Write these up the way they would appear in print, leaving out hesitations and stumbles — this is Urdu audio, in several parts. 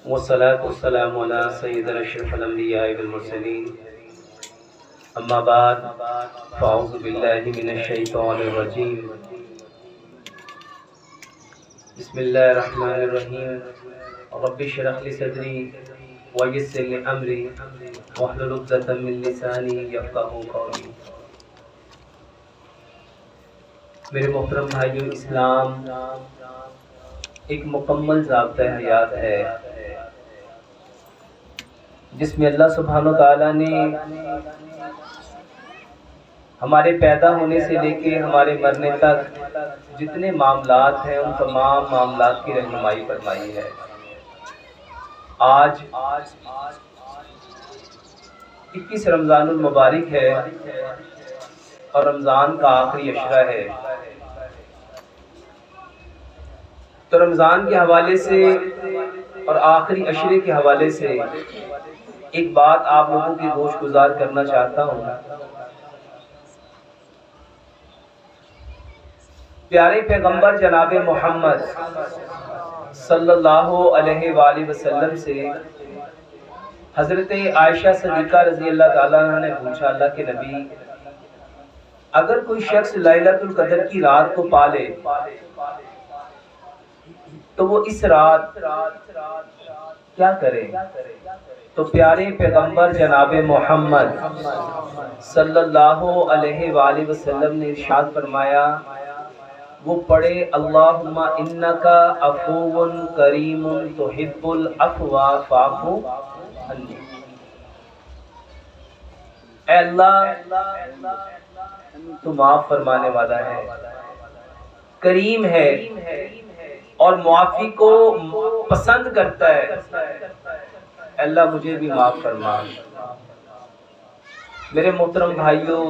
والصلاة والسلام على سيدنا أشرف الأنبياء والمرسلين أما بعد فأعوذ بالله من الشيطان الرجيم بسم الله الرحمن الرحيم رب اشرح لي صدري ويسر لي أمري واحلل عقدة من لساني يفقهوا قولي۔ میرے محترم بھائیو، اسلام ایک مکمل ضابطۂ حیات ہے جس میں اللہ سبحانہ وتعالیٰ نے ہمارے پیدا ہونے سے لے کے ہمارے مرنے تک جتنے معاملات ہیں ان تمام معاملات کی رہنمائی فرمائی ہے۔ آج 21 رمضان المبارک ہے اور رمضان کا آخری عشرہ ہے، تو رمضان کے حوالے سے اور آخری عشرے کے حوالے سے ایک بات آپ لوگوں کی گوش گزار کرنا چاہتا ہوں۔ پیارے پیغمبر جناب محمد صلی اللہ علیہ وآلہ وسلم سے حضرت عائشہ صدیقہ رضی اللہ تعالیٰ عنہ نے پوچھا، اللہ کے نبی، اگر کوئی شخص لیلۃ القدر کی رات کو پالے تو وہ اس رات کیا کرے؟ تو پیارے پیغمبر جناب محمد صلی اللہ علیہ وآلہ وسلم نے ارشاد فرمایا، وہ پڑھے اللہم انکا عفو کریم تحب العفو فاعف عنی۔ اے اللہ، تو معاف فرمانے والا ہے، کریم ہے اور معافی کو پسند کرتا ہے، اللہ مجھے بھی معاف فرما۔ میرے محترم بھائیوں،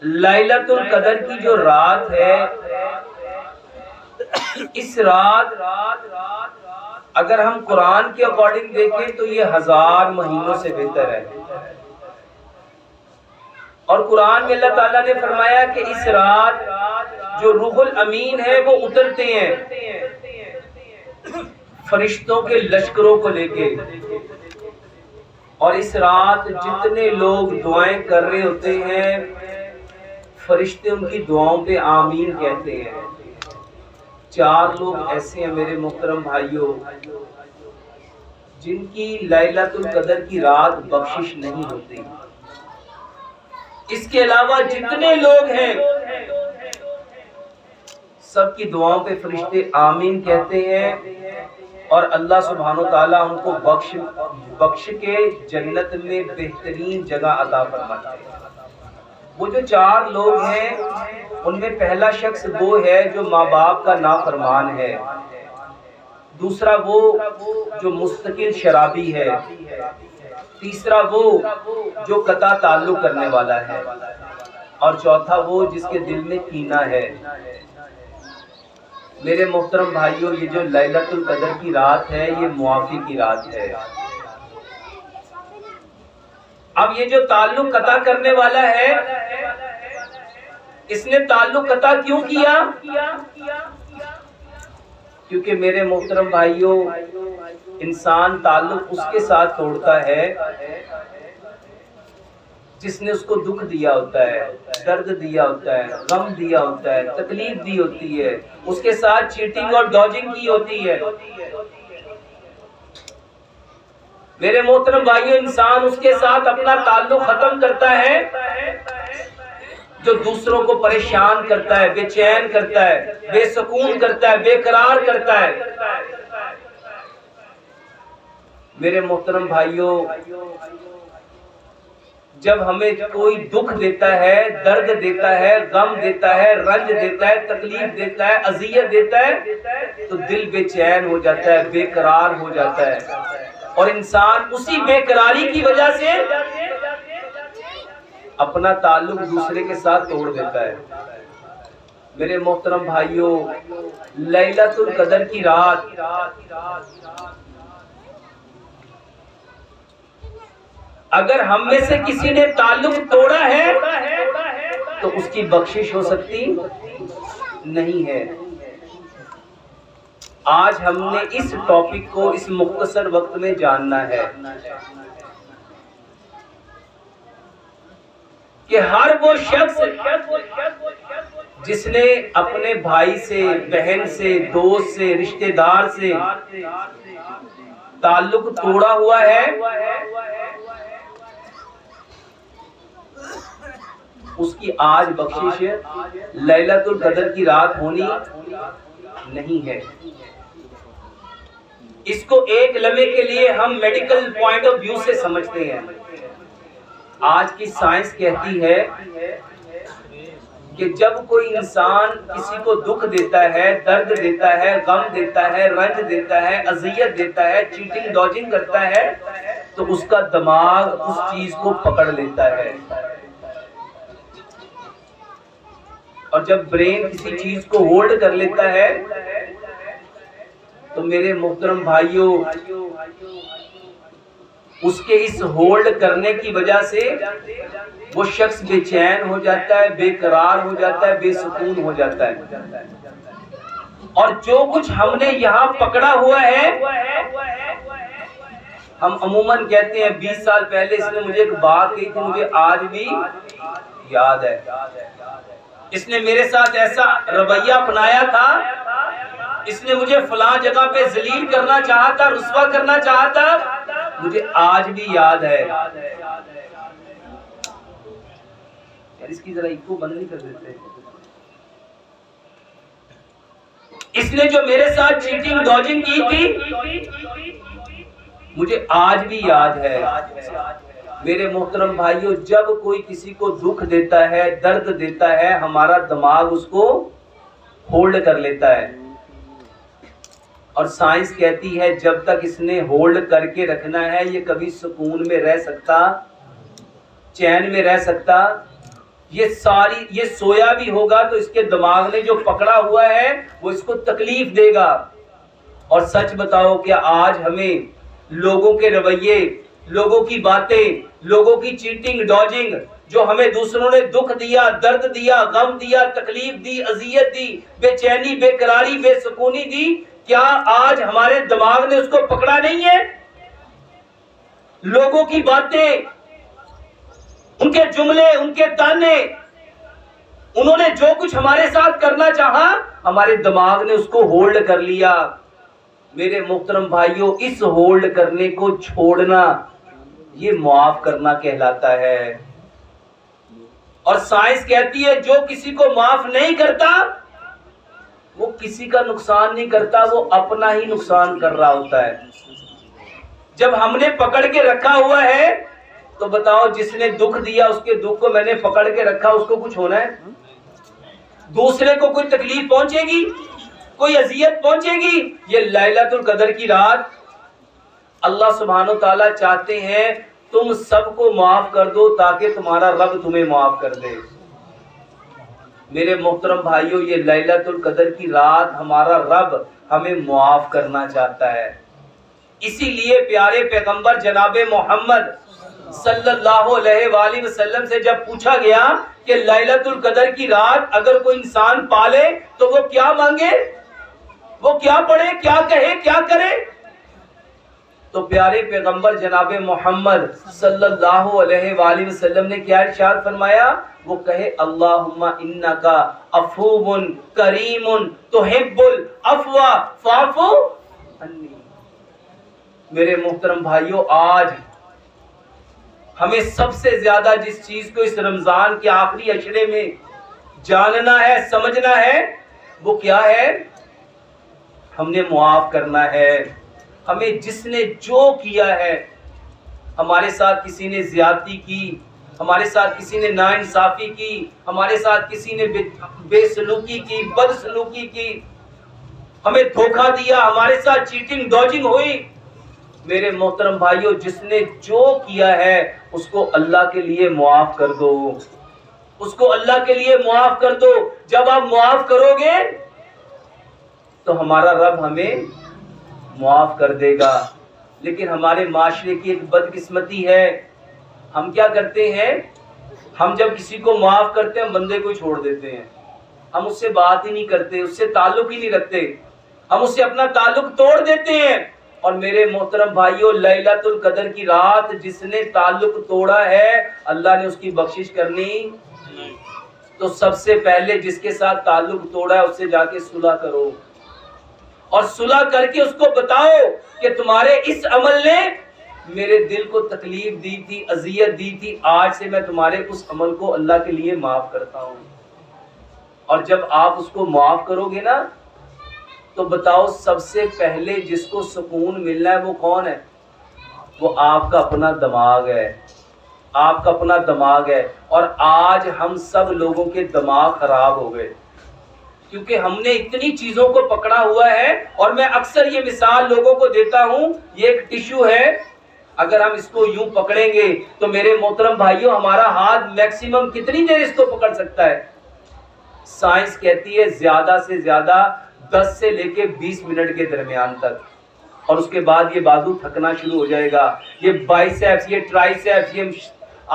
لیلۃ القدر کی جو رات ہے، اس رات اگر ہم قرآن کے اکارڈنگ دیکھیں تو یہ 1000 مہینوں سے بہتر ہے، اور قرآن میں اللہ تعالیٰ نے فرمایا کہ اس رات جو روح الامین ہے وہ اترتے ہیں فرشتوں کے لشکروں کو لے کے، اور اس رات جتنے لوگ دعائیں کر رہے ہوتے ہیں فرشتے ان کی دعاؤں پہ آمین کہتے ہیں۔ 4 لوگ ایسے ہیں میرے محترم بھائیوں جن کی لیلۃ القدر کی رات بخشش نہیں ہوتی، اس کے علاوہ جتنے لوگ ہیں سب کی دعاؤں پہ فرشتے آمین کہتے ہیں، اور اللہ سبحانہ وتعالیٰ ان کو بخش کے جنت میں بہترین جگہ عطا فرماتے ہیں۔ وہ جو 4 لوگ ہیں ان میں پہلا شخص وہ ہے جو ماں باپ کا نافرمان ہے، دوسرا وہ جو مستقل شرابی ہے، تیسرا وہ جو قطع تعلق کرنے والا ہے، اور چوتھا وہ جس کے دل میں کینہ ہے۔ میرے محترم بھائیوں، یہ جو لیلۃ القدر کی رات ہے یہ معافی کی رات ہے۔ اب یہ جو تعلق قطع کرنے والا ہے، اس نے تعلق قطع کیوں کیا؟ کیونکہ میرے محترم بھائیوں، انسان تعلق اس کے ساتھ توڑتا ہے جس نے اس کو دکھ دیا ہوتا ہے، درد دیا ہوتا ہے، غم دیا ہوتا ہے، تکلیف دی ہوتی ہے، اس کے ساتھ چیٹنگ اور ڈاجنگ کی ہوتی ہے۔ میرے محترم بھائیوں، انسان اس کے ساتھ اپنا تعلق ختم کرتا ہے جو دوسروں کو پریشان کرتا ہے، بے چین کرتا ہے، بے سکون کرتا ہے، بے قرار کرتا ہے۔ میرے محترم بھائیوں، جب ہمیں کوئی دکھ دیتا ہے، درد دیتا ہے، غم دیتا ہے، رنج دیتا ہے، تکلیف دیتا ہے، اذیت دیتا ہے، تو دل بے چین ہو جاتا ہے، بے قرار ہو جاتا ہے، اور انسان اسی بے قراری کی وجہ سے اپنا تعلق دوسرے کے ساتھ توڑ دیتا ہے۔ میرے محترم بھائیوں، لیلۃ القدر کی رات اگر ہم میں سے کسی نے تعلق توڑا ہے تو اس کی بخشش ہو سکتی نہیں ہے۔ آج ہم نے اس ٹاپک کو اس مختصر وقت میں جاننا ہے کہ ہر وہ شخص جس نے اپنے بھائی سے، بہن سے، دوست سے، رشتہ دار سے تعلق توڑا ہوا ہے، اس کی آج بخشش لیلۃ القدر کی رات ہونی نہیں ہے۔ اس کو ایک لمحے کے لیے ہم میڈیکل پوائنٹ آف ویو سے سمجھتے ہیں۔ آج کی سائنس کہتی ہے کہ جب کوئی انسان کسی کو دکھ دیتا ہے، درد دیتا ہے، غم دیتا ہے، رنج دیتا ہے، اذیت دیتا ہے، چیٹنگ ڈاجنگ کرتا ہے، تو اس کا دماغ اس چیز کو پکڑ لیتا ہے، اور جب برین کسی چیز کو ہولڈ کر لیتا ہے تو میرے محترم بھائیوں، اس کے اس ہولڈ کرنے کی وجہ سے وہ شخص بے چین ہو جاتا ہے، بے قرار ہو جاتا ہے، بے سکون ہو جاتا ہے، اور جو کچھ ہم نے یہاں پکڑا ہوا ہے، ہم عموماً کہتے ہیں 20 سال پہلے اس نے مجھے ایک بات کہی تھی، مجھے آج بھی یاد ہے، اس نے میرے ساتھ ایسا رویہ اپنایا تھا، اس نے مجھے فلاں جگہ پہ ذلیل کرنا چاہا تھا، رسوا کرنا چاہا تھا، مجھے آج بھی یاد ہے۔ یار اس کی ذرا ایکو بند نہیں کر دیتے؟ اس نے جو میرے ساتھ چیٹنگ ڈاجنگ کی تھی مجھے آج بھی یاد ہے۔ میرے محترم بھائیوں، جب کوئی کسی کو دکھ دیتا ہے، درد دیتا ہے، ہمارا دماغ اس کو ہولڈ کر لیتا ہے، اور سائنس کہتی ہے جب تک اس نے ہولڈ کر کے رکھنا ہے یہ کبھی سکون میں رہ سکتا، چین میں رہ سکتا، یہ سویا بھی ہوگا تو اس کے دماغ نے جو پکڑا ہوا ہے وہ اس کو تکلیف دے گا۔ اور سچ بتاؤ کہ آج ہمیں لوگوں کے رویے، لوگوں کی باتیں، لوگوں کی چیٹنگ ڈاجنگ، جو ہمیں دوسروں نے دکھ دیا، درد دیا، غم دیا، تکلیف دی، اذیت دی، بے چینی، بے قراری، بے سکونی دی، کیا آج ہمارے دماغ نے اس کو پکڑا نہیں ہے؟ لوگوں کی باتیں، ان کے جملے، ان کے تانے، انہوں نے جو کچھ ہمارے ساتھ کرنا چاہا، ہمارے دماغ نے اس کو ہولڈ کر لیا۔ میرے محترم بھائیوں، اس ہولڈ کرنے کو چھوڑنا یہ معاف کرنا کہلاتا ہے، اور سائنس کہتی ہے جو کسی کو معاف نہیں کرتا وہ کسی کا نقصان نہیں کرتا، وہ اپنا ہی نقصان کر رہا ہوتا ہے۔ جب ہم نے پکڑ کے رکھا ہوا ہے تو بتاؤ، جس نے دکھ دیا اس کے دکھ کو میں نے پکڑ کے رکھا، اس کو کچھ ہونا ہے؟ دوسرے کو کوئی تکلیف پہنچے گی، کوئی اذیت پہنچے گی؟ یہ لیلۃ القدر کی رات اللہ سبحانہ و تعالیٰ چاہتے ہیں تم سب کو معاف کر دو تاکہ تمہارا رب تمہیں معاف کر دے۔ میرے محترم بھائیوں، یہ لیلۃ القدر کی رات ہمارا رب ہمیں معاف کرنا چاہتا ہے۔ اسی لیے پیارے پیغمبر جناب محمد صلی اللہ علیہ وآلہ وسلم سے جب پوچھا گیا کہ لیلۃ القدر کی رات اگر کوئی انسان پالے تو وہ کیا مانگے، وہ کیا پڑھے، کیا کہے، کیا کرے، تو پیارے پیغمبر جناب محمد صلی اللہ علیہ وآلہ وسلم نے کیا ارشاد فرمایا؟ وہ کہے اللہم انکا عفو کریم تحب العفو فاعف عنی۔ میرے محترم بھائیوں، آج ہمیں سب سے زیادہ جس چیز کو اس رمضان کے آخری عشرے میں جاننا ہے، سمجھنا ہے، وہ کیا ہے؟ ہم نے معاف کرنا ہے۔ ہمیں جس نے جو کیا ہے، ہمارے ساتھ کسی نے زیادتی کی، ہمارے ساتھ کسی نے ناانصافی کی، ہمارے ساتھ کسی نے بے سلوکی کی، بد سلوکی کی، ہمیں دھوکہ دیا، ہمارے ساتھ چیٹنگ ڈاجنگ ہوئی، میرے محترم بھائیوں، جس نے جو کیا ہے اس کو اللہ کے لیے معاف کر دو، اس کو اللہ کے لیے معاف کر دو۔ جب آپ معاف کرو گے تو ہمارا رب ہمیں معاف کر دے گا۔ لیکن ہمارے معاشرے کی ایک بدقسمتی ہے، ہم کیا کرتے ہیں، ہم جب کسی کو معاف کرتے ہیں ہم بندے کو چھوڑ دیتے ہیں، ہم اس سے بات ہی نہیں کرتے، اس سے تعلق ہی نہیں رکھتے۔ ہم اس سے اپنا تعلق توڑ دیتے ہیں. اور میرے محترم بھائیوں، لیلۃ القدر کی رات جس نے تعلق توڑا ہے اللہ نے اس کی بخشش کرنی. تو سب سے پہلے جس کے ساتھ تعلق توڑا ہے اس سے جا کے صلح کرو، اور صلح کر کے اس کو بتاؤ کہ تمہارے اس عمل نے میرے دل کو تکلیف دی تھی، اذیت دی تھی، آج سے میں تمہارے اس عمل کو اللہ کے لیے معاف کرتا ہوں. اور جب آپ اس کو معاف کرو گے نا تو بتاؤ سب سے پہلے جس کو سکون ملنا ہے وہ کون ہے؟ وہ آپ کا اپنا دماغ ہے، آپ کا اپنا دماغ ہے. اور آج ہم سب لوگوں کے دماغ خراب ہو گئے کیونکہ ہم نے اتنی چیزوں کو پکڑا ہوا ہے. اور میں اکثر یہ مثال لوگوں کو دیتا ہوں، یہ ایک ٹشو ہے، اگر ہم اس کو یوں پکڑیں گے تو میرے محترم بھائیوں ہمارا ہاتھ میکسیمم کتنی دیر اس کو پکڑ سکتا ہے؟ سائنس کہتی ہے زیادہ سے زیادہ 10 سے لے کے 20 منٹ کے درمیان تک، اور اس کے بعد یہ بازو تھکنا شروع ہو جائے گا. یہ بائیسیپس، یہ ٹرائیسیپس، یہ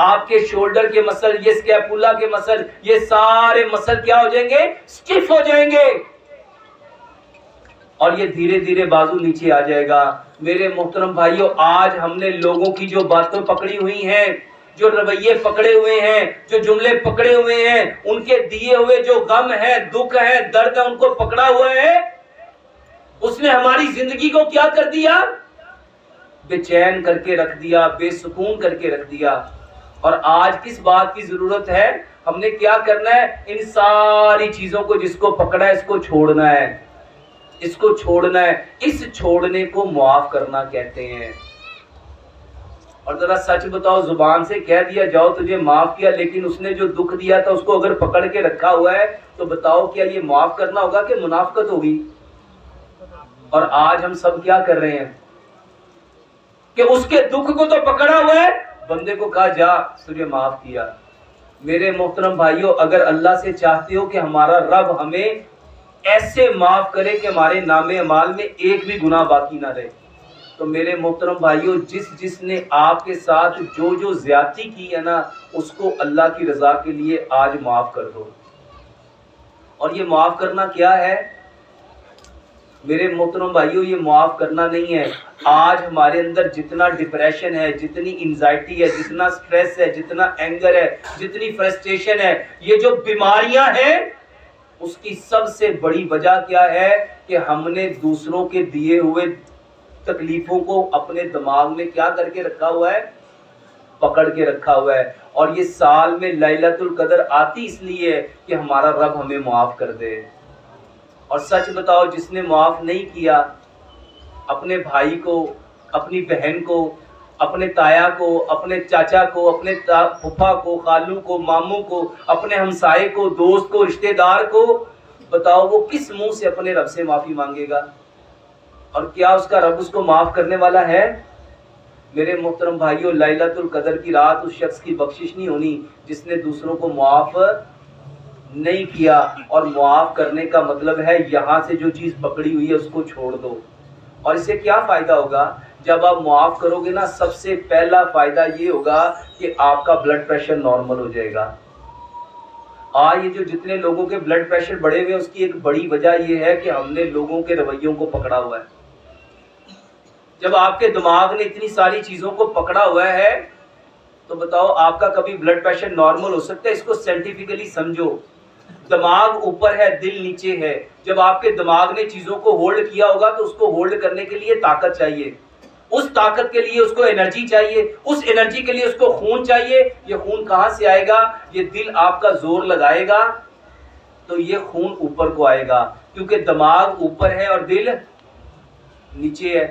آپ کے شولڈر کے مسل، یہ اسکیپولا کے مسل، یہ سارے مسل کیا ہو جائیں گے؟ سٹف ہو جائیں گے، اور یہ دھیرے دھیرے بازو نیچے آ جائے گا. میرے محترم بھائیوں آج ہم نے لوگوں کی جو باتیں پکڑی ہوئی ہیں، جو رویے پکڑے ہوئے ہیں، جو جملے پکڑے ہوئے ہیں، ان کے دیے ہوئے جو غم ہے، دکھ ہے، درد ہے، ان کو پکڑا ہوا ہے. اس نے ہماری زندگی کو کیا کر دیا؟ بے چین کر کے رکھ دیا، بے سکون کر کے رکھ دیا. اور آج کس بات کی ضرورت ہے؟ ہم نے کیا کرنا ہے؟ ان ساری چیزوں کو جس کو پکڑا ہے اس کو چھوڑنا ہے، اس کو چھوڑنا ہے. اس چھوڑنے کو معاف کرنا کہتے ہیں. اور ذرا سچ بتاؤ، زبان سے کہہ دیا جاؤ تجھے معاف کیا، لیکن اس نے جو دکھ دیا تھا اس کو اگر پکڑ کے رکھا ہوا ہے تو بتاؤ کیا یہ معاف کرنا ہوگا کہ منافقت ہوگی؟ اور آج ہم سب کیا کر رہے ہیں کہ اس کے دکھ کو تو پکڑا ہوا ہے، بندے کو کہا جا تجھے معاف کیا. میرے محترم بھائیوں اگر اللہ سے چاہتے ہو کہ ہمارا رب ہمیں ایسے معاف کرے کہ ہمارے نام اعمال میں ایک بھی گناہ باقی نہ رہے، تو میرے محترم بھائیوں جس نے آپ کے ساتھ جو زیادتی کی ہے نا اس کو اللہ کی رضا کے لیے آج معاف کر دو. اور یہ معاف کرنا کیا ہے میرے محترم بھائیوں؟ یہ معاف کرنا نہیں ہے. آج ہمارے اندر جتنا ڈپریشن ہے، جتنی انزائٹی ہے، جتنا سٹریس ہے، جتنا اینگر ہے، جتنی فرسٹریشن ہے، یہ جو بیماریاں ہیں اس کی سب سے بڑی وجہ کیا ہے کہ ہم نے دوسروں کے دیے ہوئے تکلیفوں کو اپنے دماغ میں کیا کر کے رکھا ہوا ہے؟ پکڑ کے رکھا ہوا ہے. اور یہ سال میں لیلۃ القدر آتی اس لیے ہے کہ ہمارا رب ہمیں معاف کر دے. اور سچ بتاؤ جس نے معاف نہیں کیا اپنے بھائی کو، اپنی بہن کو، اپنے تایا کو، اپنے چاچا کو، اپنے پھپھا کو، خالو کو، ماموں کو، اپنے ہمسائے کو، دوست کو، رشتہ دار کو، بتاؤ وہ کس منہ سے اپنے رب سے معافی مانگے گا؟ اور کیا اس کا رب اس کو معاف کرنے والا ہے؟ میرے محترم بھائیوں لیلۃ القدر کی رات اس شخص کی بخشش نہیں ہونی جس نے دوسروں کو معاف نہیں کیا. اور معاف کرنے کا مطلب ہے یہاں سے جو چیز پکڑی ہوئی ہے اس کو چھوڑ دو. اور اس سے کیا فائدہ ہوگا؟ جب آپ معاف کرو گے نا سب سے پہلا فائدہ یہ ہوگا کہ آپ کا بلڈ پریشر نارمل ہو جائے گا. آج یہ جو جتنے لوگوں کے بلڈ پریشر بڑھے ہوئے اس کی ایک بڑی وجہ یہ ہے کہ ہم نے لوگوں کے رویوں کو پکڑا ہوا ہے. جب آپ کے دماغ نے اتنی ساری چیزوں کو پکڑا ہوا ہے تو بتاؤ آپ کا کبھی بلڈ پریشر نارمل ہو سکتا ہے؟ اس کو سائنٹیفکلی سمجھو. دماغ اوپر ہے، دل نیچے ہے. جب آپ کے دماغ نے چیزوں کو ہولڈ کیا ہوگا تو اس کو ہولڈ کرنے کے لیے طاقت چاہیے، اس طاقت کے لیے اس کو انرجی چاہیے، اس انرجی کے لیے اس کو خون چاہیے. یہ خون کہاں سے آئے گا؟ یہ دل آپ کا زور لگائے گا تو یہ خون اوپر کو آئے گا، کیونکہ دماغ اوپر ہے اور دل نیچے ہے.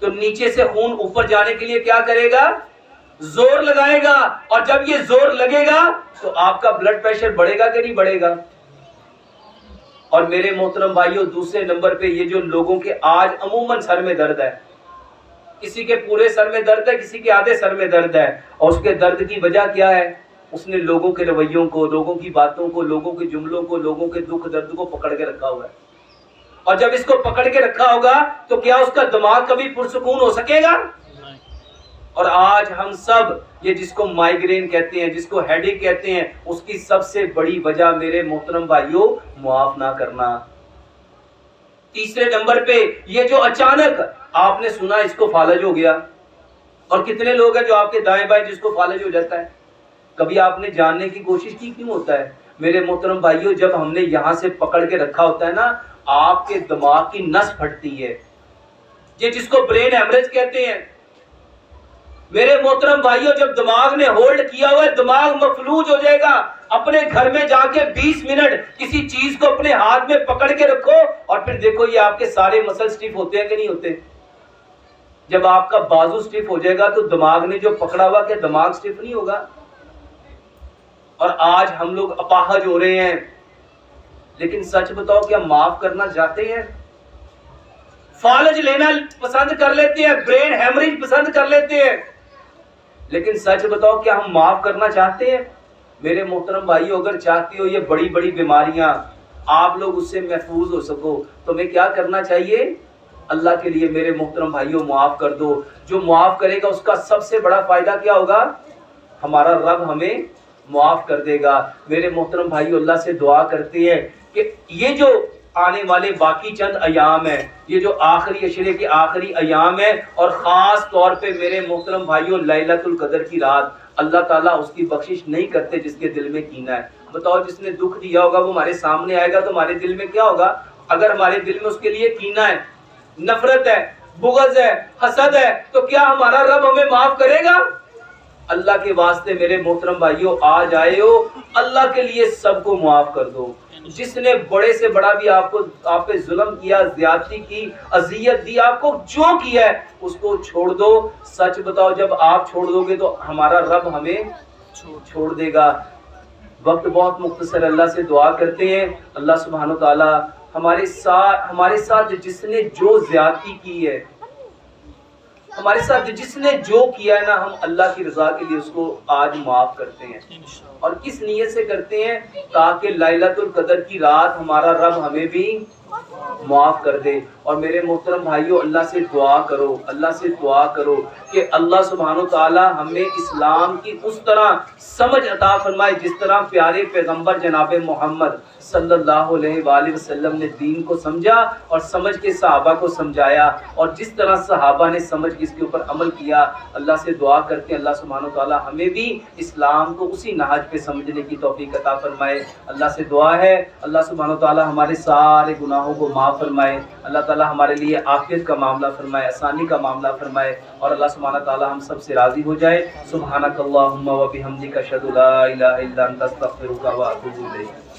تو نیچے سے خون اوپر جانے کے لیے کیا کرے گا؟ زور لگائے گا. اور جب یہ زور لگے گا تو آپ کا بلڈ پریشر بڑھے گا کہ نہیں بڑھے گا؟ اور میرے محترم بھائیوں دوسرے نمبر پہ یہ جو لوگوں کے آج عموماً سر میں درد ہے، کسی کے پورے سر میں درد ہے، کسی کے آدھے سر میں درد ہے. اور اس کے درد کی وجہ کیا ہے؟ اس نے لوگوں کے رویوں کو، لوگوں کی باتوں کو، لوگوں کے جملوں کو، لوگوں کے دکھ درد کو پکڑ کے رکھا ہوا ہے. اور جب اس کو پکڑ کے رکھا ہوگا تو کیا اس کا دماغ کبھی پرسکون ہو سکے گا؟ اور آج ہم سب یہ جس کو مائیگرین کہتے ہیں، جس کو ہیڈیک کہتے ہیں، اس کی سب سے بڑی وجہ میرے محترم بھائیوں معاف نہ کرنا. تیسرے نمبر پہ یہ جو اچانک آپ نے سنا اس کو فالج ہو گیا، اور کتنے لوگ ہیں جو آپ کے دائیں بائیں جس کو فالج ہو جاتا ہے، کبھی آپ نے جاننے کی کوشش کی کیوں ہوتا ہے؟ میرے محترم بھائیوں، جب ہم نے یہاں سے پکڑ کے رکھا ہوتا ہے نا، آپ کے دماغ کی نس پھٹتی ہے، یہ جس کو برین ہیمریج کہتے ہیں۔ میرے محترم بھائیوں، جب دماغ نے ہولڈ کیا ہوا ہے، دماغ مفلوج ہو جائے گا۔ اپنے گھر میں جا کے 20 منٹ کسی چیز کو اپنے ہاتھ میں پکڑ کے رکھو اور پھر دیکھو یہ آپ کے سارے مسل سٹیف ہوتے ہیں کہ نہیں ہوتے؟ جب آپ کا بازو سٹیف ہو جائے گا تو دماغ نے جو پکڑا ہوا، کیا دماغ سٹیف نہیں ہوگا؟ اور آج ہم لوگ اپاہج ہو رہے ہیں، لیکن سچ بتاؤ کیا معاف کرنا چاہتے ہیں؟ فالج لینا پسند کر لیتے ہیں، برین ہیمریج پسند کر لیتے ہیں، لیکن سچ بتاؤ کیا ہم معاف کرنا چاہتے ہیں؟ میرے محترم بھائیو، اگر چاہتے ہو یہ بڑی بڑی بیماریاں آپ لوگ اس سے محفوظ ہو سکو تو ہمیں کیا کرنا چاہیے؟ اللہ کے لیے میرے محترم بھائیو معاف کر دو۔ جو معاف کرے گا اس کا سب سے بڑا فائدہ کیا ہوگا؟ ہمارا رب ہمیں معاف کر دے گا۔ میرے محترم بھائیو، اللہ سے دعا کرتے ہیں کہ یہ جو آنے والے باقی چند ایام ہیں، یہ جو آخری عشرے کے آخری ایام ہیں، اور خاص طور پہ میرے محترم بھائیوں لیلۃ القدر کی رات، اللہ تعالیٰ اس کی بخشش نہیں کرتے جس کے دل میں کینہ ہے۔ بتاؤ، جس نے دکھ دیا ہوگا وہ ہمارے سامنے آئے گا تو ہمارے دل میں کیا ہوگا؟ اگر ہمارے دل میں اس کے لیے کینہ ہے، نفرت ہے، بغض ہے، حسد ہے، تو کیا ہمارا رب ہمیں معاف کرے گا؟ اللہ کے واسطے میرے محترم بھائیوں، آج آئے ہو، اللہ کے لیے سب کو معاف کر دو۔ جس نے بڑے سے بڑا بھی آپ پہ ظلم کیا، زیادتی کی، اذیت دی، آپ کو جو کیا ہے اس کو چھوڑ دو۔ سچ بتاؤ، جب آپ چھوڑ دو گے تو ہمارا رب ہمیں چھوڑ دے گا۔ وقت بہت مختصر، اللہ سے دعا کرتے ہیں اللہ سبحانہ و تعالی ہمارے ساتھ جس نے جو زیادتی کی ہے، ہمارے ساتھ جس نے جو کیا ہے نا، ہم اللہ کی رضا کے لیے اس کو آج معاف کرتے ہیں۔ اور کس نیت سے کرتے ہیں؟ تاکہ لیلۃ القدر کی رات ہمارا رب ہمیں بھی معاف کر دے۔ اور میرے محترم بھائیوں، اللہ سے دعا کرو، اللہ سے دعا کرو کہ اللہ سبحانہ و تعالی ہمیں اسلام کی اس طرح سمجھ عطا فرمائے جس طرح پیارے پیغمبر جناب محمد صلی اللہ علیہ وآلہ وسلم نے دین کو سمجھا اور سمجھ کے صحابہ کو سمجھایا، اور جس طرح صحابہ نے سمجھ کے اس کے اوپر عمل کیا۔ اللہ سے دعا کرتے ہیں اللہ سبحانہ و تعالی ہمیں بھی اسلام کو اسی نہج پہ سمجھنے کی توفیق عطا فرمائے۔ اللہ سے دعا ہے اللہ سبحانہ و تعالی ہمارے سارے گناہوں کو معاف فرمائے، اللہ تعالی ہمارے لیے عافیت کا معاملہ فرمائے، آسانی کا معاملہ فرمائے، اور اللہ سبحانہ و تعالی ہم سب سے راضی ہو جائے۔ سبحانک اللہم و بحمدک، اشہد ان لا الہ الا انت، استغفرک و اتوب الیک۔